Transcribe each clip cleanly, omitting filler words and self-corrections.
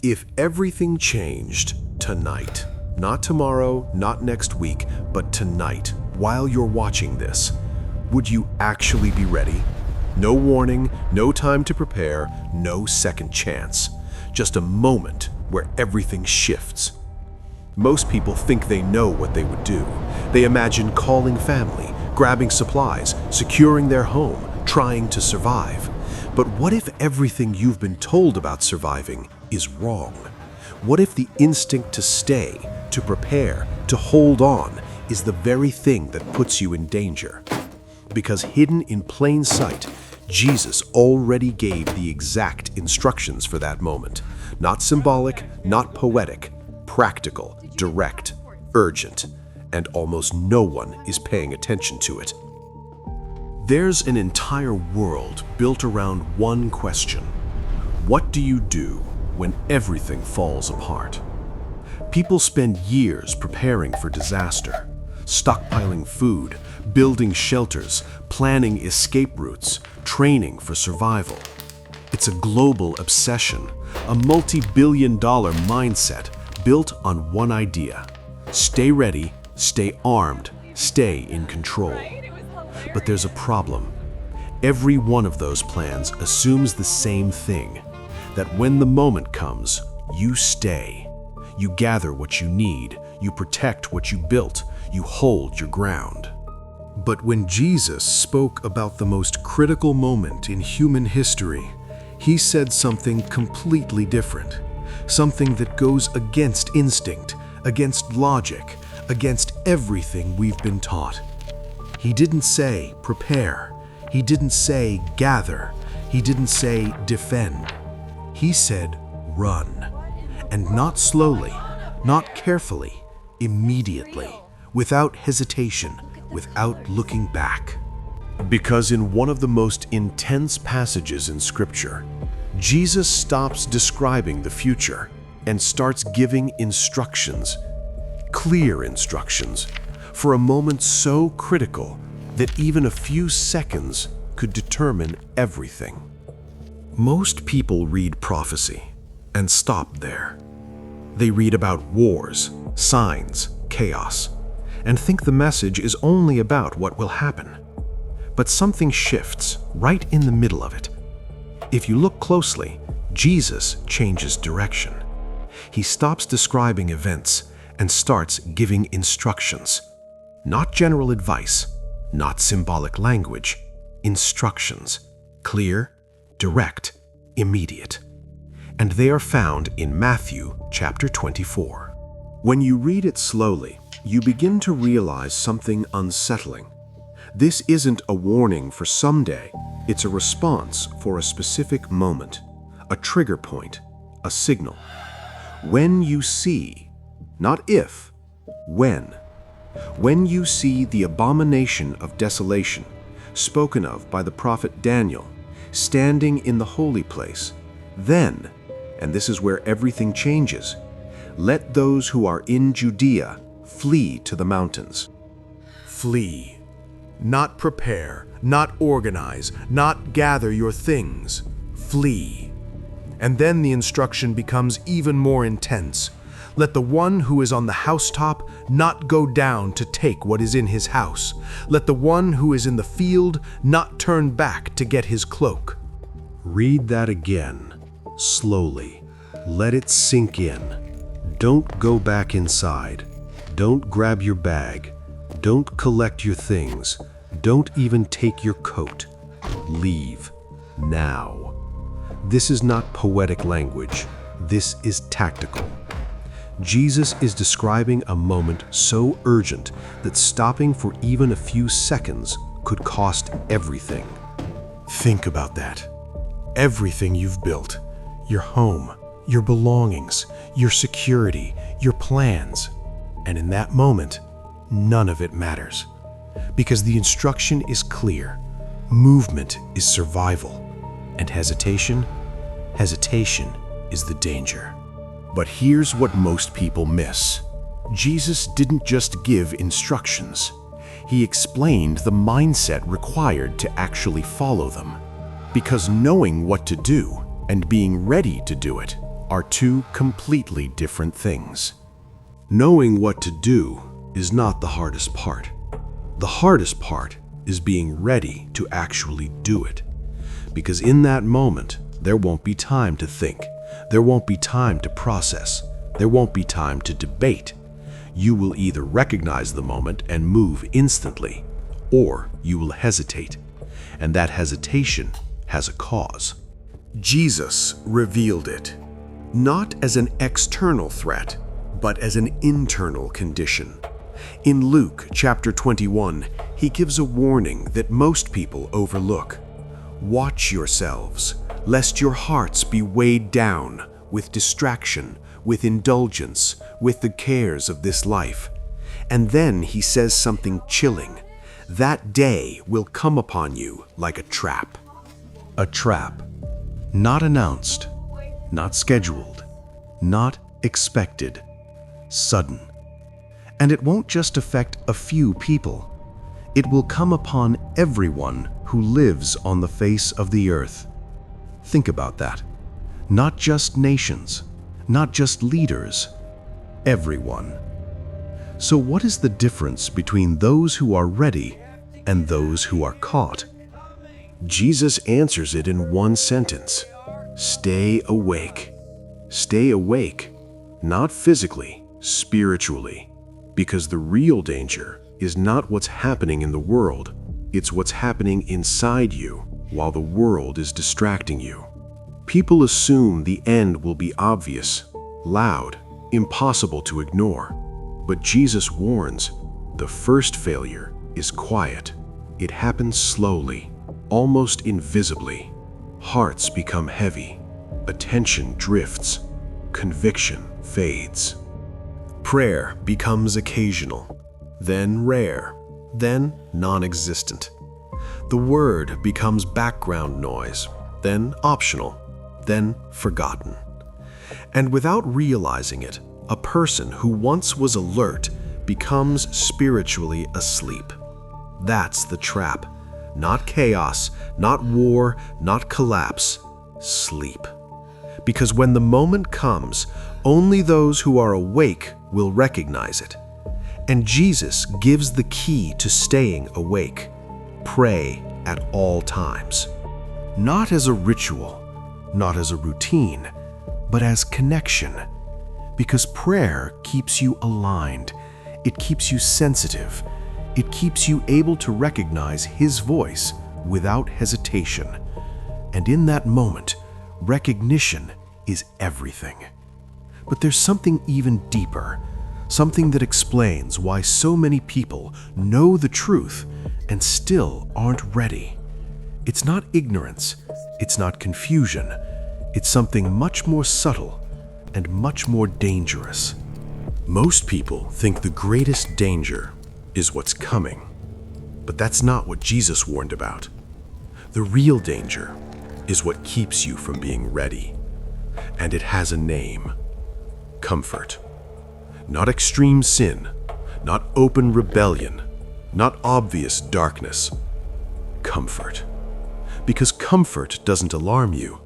If everything changed tonight, not tomorrow, not next week, but tonight, while you're watching this, would you actually be ready? No warning, no time to prepare, no second chance. Just a moment where everything shifts. Most people think they know what they would do. They imagine calling family, grabbing supplies, securing their home, trying to survive. But what if everything you've been told about surviving is wrong? What if the instinct to stay, to prepare, to hold on is the very thing that puts you in danger? Because hidden in plain sight, Jesus already gave the exact instructions for that moment. Not symbolic, not poetic, practical, direct, urgent, and almost no one is paying attention to it. There's an entire world built around one question. What do you do when everything falls apart? People spend years preparing for disaster, stockpiling food, building shelters, planning escape routes, training for survival. It's a global obsession, a multi-billion-dollar mindset built on one idea. Stay ready, stay armed, stay in control. But there's a problem. Every one of those plans assumes the same thing, that when the moment comes, you stay. You gather what you need, you protect what you built, you hold your ground. But when Jesus spoke about the most critical moment in human history, he said something completely different, something that goes against instinct, against logic, against everything we've been taught. He didn't say prepare, he didn't say gather, he didn't say defend. He said run, and not slowly, not carefully, immediately, without hesitation, without looking back. Because in one of the most intense passages in Scripture, Jesus stops describing the future and starts giving instructions, clear instructions, for a moment so critical that even a few seconds could determine everything. Most people read prophecy and stop there. They read about wars, signs, chaos, and think the message is only about what will happen. But something shifts right in the middle of it. If you look closely, Jesus changes direction. He stops describing events and starts giving instructions. Not general advice, not symbolic language, instructions, clear, direct, immediate. And they are found in Matthew chapter 24. When you read it slowly, you begin to realize something unsettling. This isn't a warning for someday, it's a response for a specific moment, a trigger point, a signal. When you see, not if, when you see the abomination of desolation, spoken of by the prophet Daniel, standing in the holy place, then, and this is where everything changes, let those who are in Judea flee to the mountains. Flee. Not prepare, not organize, not gather your things. Flee. And then the instruction becomes even more intense. Let the one who is on the housetop not go down to take what is in his house. Let the one who is in the field not turn back to get his cloak. Read that again, slowly. Let it sink in. Don't go back inside. Don't grab your bag. Don't collect your things. Don't even take your coat. Leave. Now. This is not poetic language. This is tactical. Jesus is describing a moment so urgent that stopping for even a few seconds could cost everything. Think about that. Everything you've built, your home, your belongings, your security, your plans. And in that moment, none of it matters. Because the instruction is clear. Movement is survival. And hesitation is the danger. But here's what most people miss. Jesus didn't just give instructions. He explained the mindset required to actually follow them. Because knowing what to do and being ready to do it are two completely different things. Knowing what to do is not the hardest part. The hardest part is being ready to actually do it. Because in that moment, there won't be time to think. There won't be time to process. There won't be time to debate. You will either recognize the moment and move instantly, or you will hesitate. And that hesitation has a cause. Jesus revealed it, not as an external threat, but as an internal condition. In Luke chapter 21, he gives a warning that most people overlook. Watch yourselves, lest your hearts be weighed down with distraction, with indulgence, with the cares of this life. And then he says something chilling. That day will come upon you like a trap. A trap. Not announced, not scheduled, not expected, sudden. And it won't just affect a few people. It will come upon everyone who lives on the face of the earth. Think about that. Not just nations, not just leaders, everyone. So what is the difference between those who are ready and those who are caught? Jesus answers it in one sentence. Stay awake. Stay awake, not physically, spiritually, because the real danger is not what's happening in the world, it's what's happening inside you while the world is distracting you. People assume the end will be obvious, loud, impossible to ignore. But Jesus warns, the first failure is quiet. It happens slowly, almost invisibly. Hearts become heavy, attention drifts, conviction fades. Prayer becomes occasional, then rare, then non-existent. The word becomes background noise, then optional, then forgotten. And without realizing it, a person who once was alert becomes spiritually asleep. That's the trap. Not chaos, not war, not collapse. Sleep. Because when the moment comes, only those who are awake will recognize it. And Jesus gives the key to staying awake. Pray at all times. Not as a ritual, not as a routine, but as connection. Because prayer keeps you aligned. It keeps you sensitive. It keeps you able to recognize His voice without hesitation. And in that moment, recognition is everything. But there's something even deeper, something that explains why so many people know the truth and still aren't ready. It's not ignorance, it's not confusion, it's something much more subtle and much more dangerous. Most people think the greatest danger is what's coming, but that's not what Jesus warned about. The real danger is what keeps you from being ready, and it has a name: comfort. Not extreme sin, not open rebellion, not obvious darkness. Comfort. Because comfort doesn't alarm you.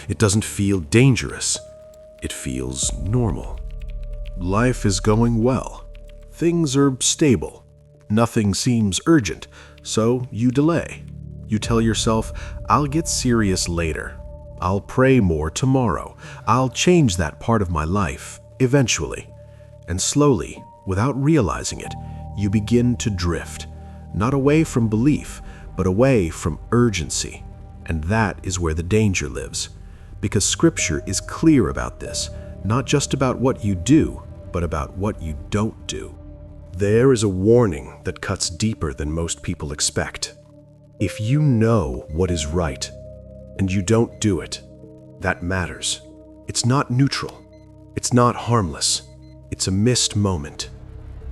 It doesn't feel dangerous. It feels normal. Life is going well. Things are stable. Nothing seems urgent, so you delay. You tell yourself, I'll get serious later. I'll pray more tomorrow. I'll change that part of my life, eventually. And slowly, without realizing it, you begin to drift, not away from belief, but away from urgency. And that is where the danger lives. Because Scripture is clear about this, not just about what you do, but about what you don't do. There is a warning that cuts deeper than most people expect. If you know what is right, and you don't do it, that matters. It's not neutral. It's not harmless. It's a missed moment.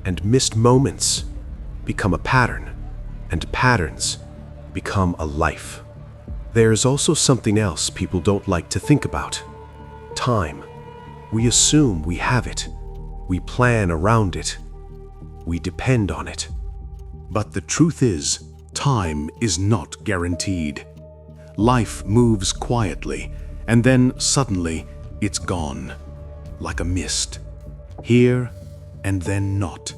And missed moments become a pattern, and patterns become a life. There's also something else people don't like to think about. Time. We assume we have it. We plan around it. We depend on it. But the truth is, time is not guaranteed. Life moves quietly, and then suddenly it's gone, like a mist, here and then not.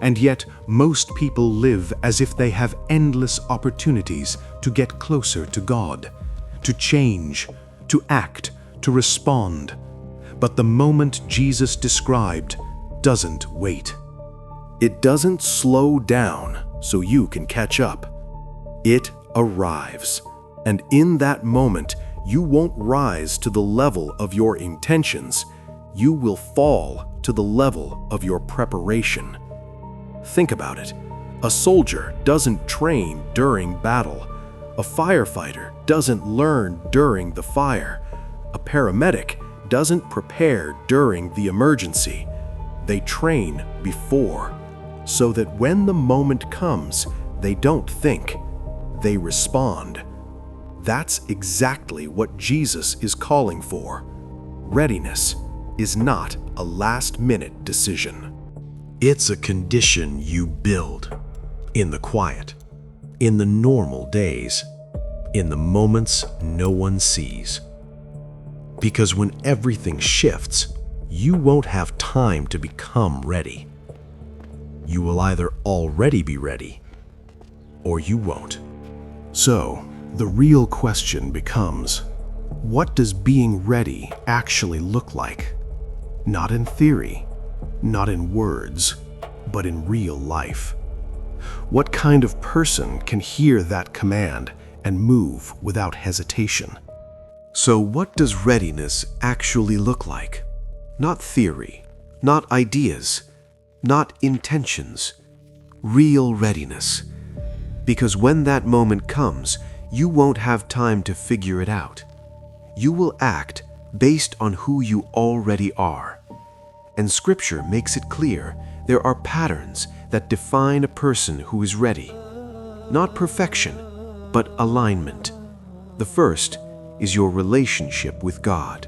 And yet, most people live as if they have endless opportunities to get closer to God, to change, to act, to respond. But the moment Jesus described doesn't wait. It doesn't slow down so you can catch up. It arrives, and in that moment, you won't rise to the level of your intentions. You will fall to the level of your preparation. Think about it. A soldier doesn't train during battle. A firefighter doesn't learn during the fire. A paramedic doesn't prepare during the emergency. They train before, so that when the moment comes, they don't think, they respond. That's exactly what Jesus is calling for. Readiness is not a last-minute decision. It's a condition you build in the quiet, in the normal days, in the moments no one sees. Because when everything shifts, you won't have time to become ready. You will either already be ready, or you won't. So, the real question becomes, what does being ready actually look like? Not in theory, not in words, but in real life. What kind of person can hear that command and move without hesitation? So what does readiness actually look like? Not theory, not ideas, not intentions. Real readiness. Because when that moment comes, you won't have time to figure it out. You will act based on who you already are. And Scripture makes it clear there are patterns that define a person who is ready. Not perfection, but alignment. The first is your relationship with God.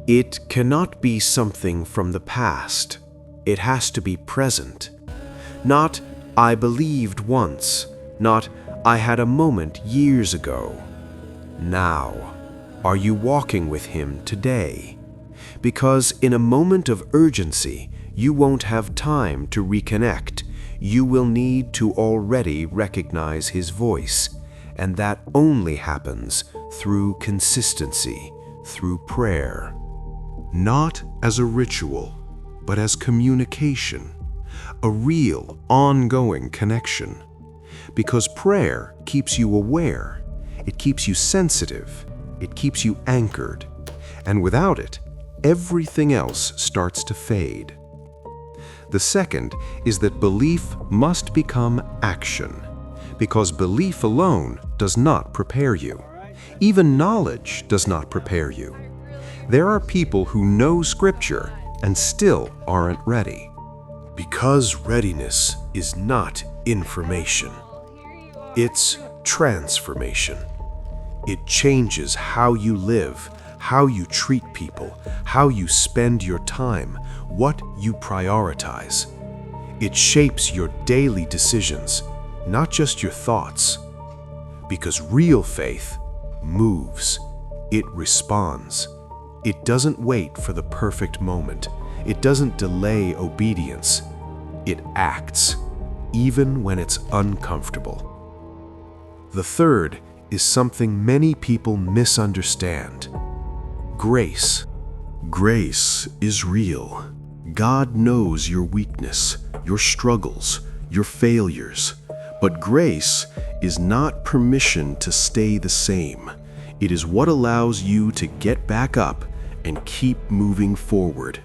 It cannot be something from the past. It has to be present. Not, I believed once. Not, I had a moment years ago. Now, are you walking with Him today? Because in a moment of urgency, you won't have time to reconnect. You will need to already recognize His voice, and that only happens through consistency, through prayer. Not as a ritual, but as communication, a real, ongoing connection. Because prayer keeps you aware, it keeps you sensitive, it keeps you anchored, and without it, everything else starts to fade. The second is that belief must become action, because belief alone does not prepare you. Even knowledge does not prepare you. There are people who know Scripture and still aren't ready. Because readiness is not information. It's transformation. It changes how you live, how you treat people, how you spend your time, what you prioritize. It shapes your daily decisions, not just your thoughts. Because real faith moves. It responds. It doesn't wait for the perfect moment. It doesn't delay obedience. It acts, even when it's uncomfortable. The third is something many people misunderstand. Grace. Grace is real. God knows your weakness, your struggles, your failures. But grace is not permission to stay the same. It is what allows you to get back up and keep moving forward.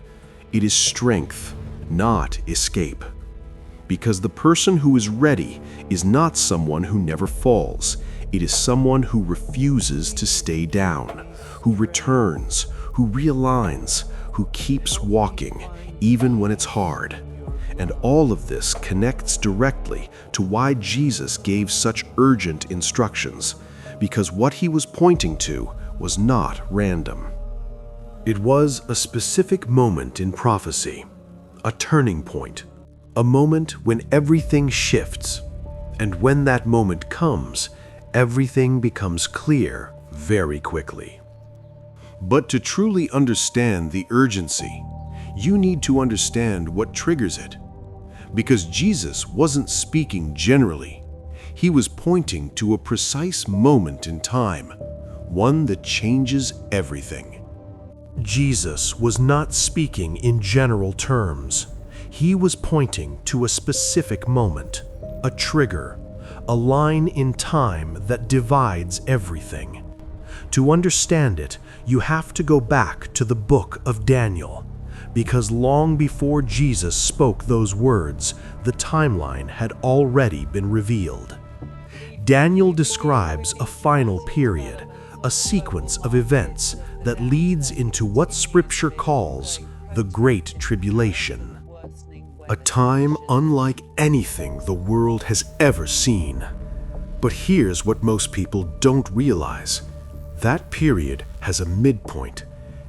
It is strength, not escape. Because the person who is ready is not someone who never falls. It is someone who refuses to stay down, who returns, who realigns, who keeps walking, even when it's hard. And all of this connects directly to why Jesus gave such urgent instructions, because what He was pointing to was not random. It was a specific moment in prophecy, a turning point, a moment when everything shifts, and when that moment comes, everything becomes clear very quickly. But to truly understand the urgency, you need to understand what triggers it. Because Jesus wasn't speaking generally. He was pointing to a precise moment in time, one that changes everything. Jesus was not speaking in general terms. He was pointing to a specific moment, a trigger, a line in time that divides everything. To understand it, you have to go back to the book of Daniel, because long before Jesus spoke those words, the timeline had already been revealed. Daniel describes a final period, a sequence of events that leads into what Scripture calls the Great Tribulation. A time unlike anything the world has ever seen. But here's what most people don't realize. That period has a midpoint,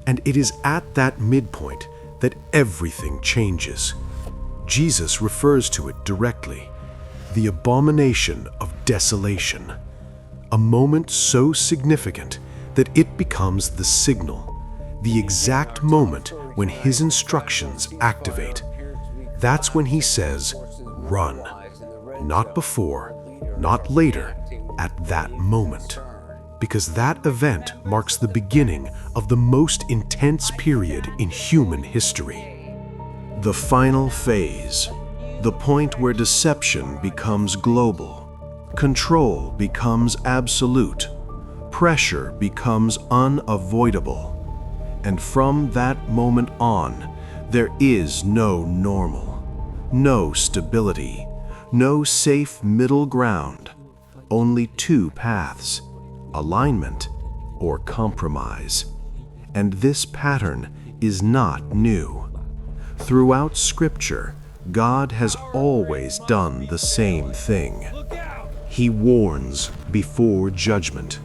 and it is at that midpoint that everything changes. Jesus refers to it directly, the abomination of desolation, a moment so significant that it becomes the signal, the exact moment when his instructions activate. That's when he says, run, not before, not later, at that moment. Because that event marks the beginning of the most intense period in human history. The final phase, the point where deception becomes global, control becomes absolute, pressure becomes unavoidable. And from that moment on, there is no normal, no stability, no safe middle ground, only two paths: alignment or compromise. And this pattern is not new. Throughout Scripture, God has always done the same thing. He warns before judgment.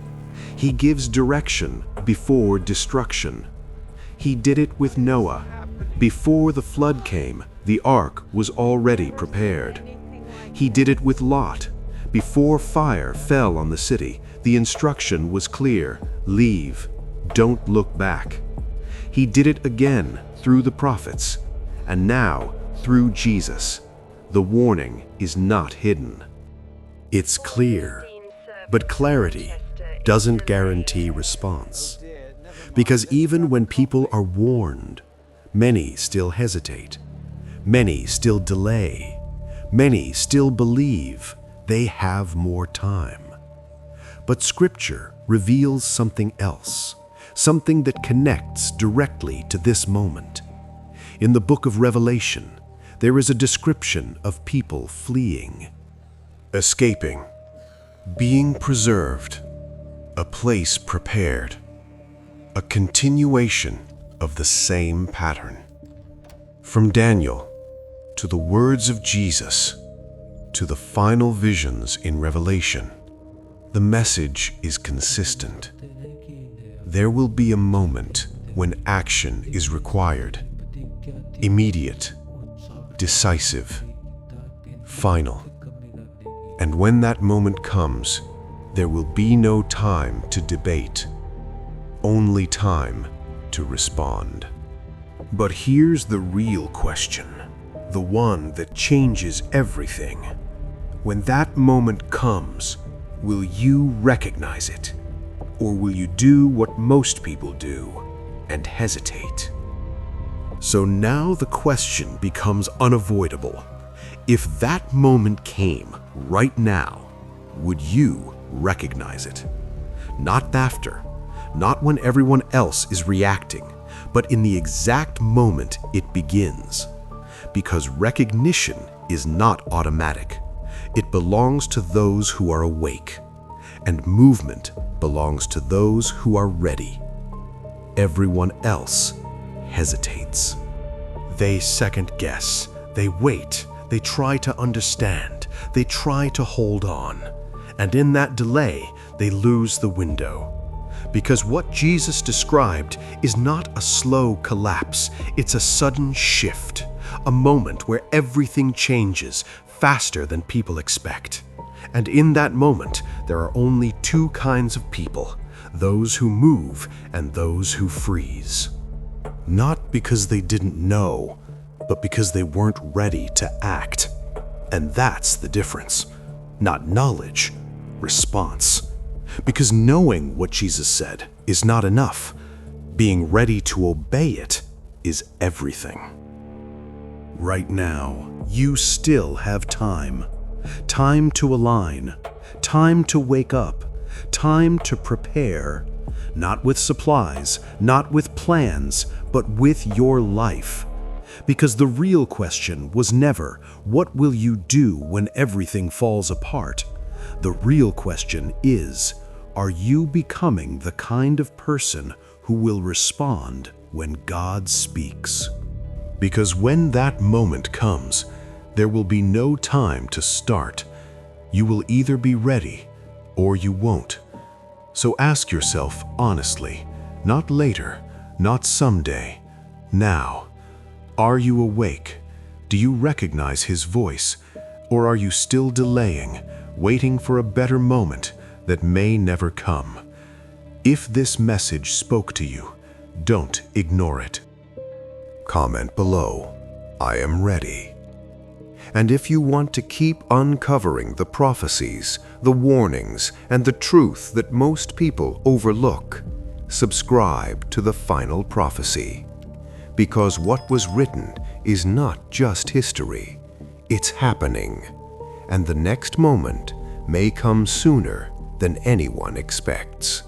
He gives direction before destruction. He did it with Noah. Before the flood came, the ark was already prepared. He did it with Lot. Before fire fell on the city, the instruction was clear: leave, don't look back. He did it again through the prophets, and now through Jesus. The warning is not hidden. It's clear, but clarity doesn't guarantee response. Because even when people are warned, many still hesitate, many still delay, many still believe they have more time. But Scripture reveals something else, something that connects directly to this moment. In the book of Revelation, there is a description of people fleeing, escaping, being preserved, a place prepared, a continuation of the same pattern. From Daniel to the words of Jesus to the final visions in Revelation, the message is consistent. There will be a moment when action is required, immediate, decisive, final. And when that moment comes, there will be no time to debate, only time to respond. But here's the real question, the one that changes everything. When that moment comes, will you recognize it? Or will you do what most people do and hesitate? So now the question becomes unavoidable. If that moment came right now, would you recognize it? Not after, not when everyone else is reacting, but in the exact moment it begins. Because recognition is not automatic. It belongs to those who are awake, and movement belongs to those who are ready. Everyone else hesitates. They second guess, they wait, they try to understand, they try to hold on. And in that delay, they lose the window. Because what Jesus described is not a slow collapse, it's a sudden shift, a moment where everything changes faster than people expect. And in that moment, there are only two kinds of people: those who move and those who freeze. Not because they didn't know, but because they weren't ready to act. And that's the difference. Not knowledge, response. Because knowing what Jesus said is not enough. Being ready to obey it is everything. Right now, you still have time. Time to align. Time to wake up. Time to prepare. Not with supplies, not with plans, but with your life. Because the real question was never, what will you do when everything falls apart? The real question is, are you becoming the kind of person who will respond when God speaks? Because when that moment comes, there will be no time to start. You will either be ready or you won't. So ask yourself honestly, not later, not someday, now. Are you awake? Do you recognize His voice? Or are you still delaying, waiting for a better moment that may never come? If this message spoke to you, don't ignore it. Comment below, I am ready. And if you want to keep uncovering the prophecies, the warnings, and the truth that most people overlook, subscribe to The Final Prophecy. Because what was written is not just history, it's happening. And the next moment may come sooner than anyone expects.